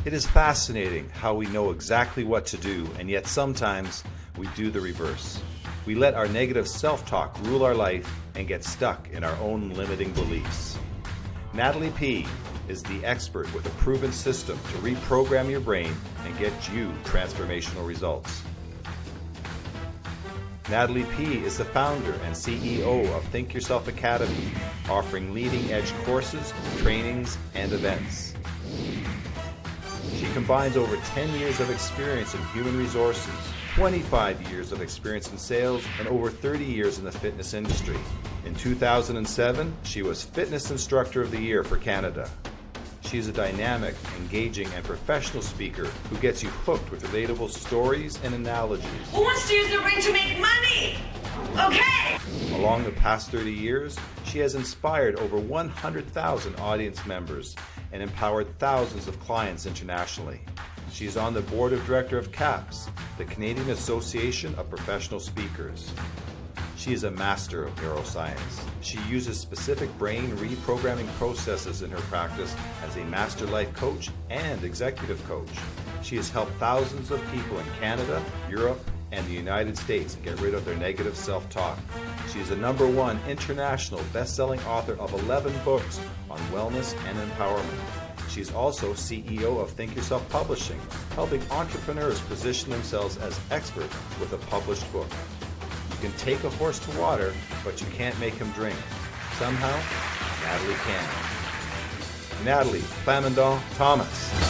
It is fascinating how we know exactly what to do, and yet sometimes we do the reverse. We let our negative self-talk rule our life and get stuck in our own limiting beliefs. Nathalie P. is the expert with a proven system to reprogram your brain and get you transformational results. Nathalie P. is the founder and CEO of Think Yourself Academy, offering leading-edge courses, trainings, and events. She combines over 10 years of experience in human resources, 25 years of experience in sales, and over 30 years in the fitness industry. In 2007, she was Fitness Instructor of the Year for Canada. She is a dynamic, engaging, and professional speaker who gets you hooked with relatable stories and analogies. Who wants to use their brain to make money? Okay! Along the past 30 years, she has inspired over 100,000 audience members and empowered thousands of clients internationally. She is on the board of director of CAPS, the Canadian Association of Professional Speakers. She is a master of neuroscience. She uses specific brain reprogramming processes in her practice as a master life coach and executive coach. She has helped thousands of people in Canada, Europe, and the United States get rid of their negative self-talk. She is a #1 international best-selling author of 11 books on wellness and empowerment. She's also CEO of Think Yourself Publishing, helping entrepreneurs position themselves as experts with a published book. You can take a horse to water, but you can't make him drink. Somehow, Nathalie can. Nathalie Plamondon-Thomas.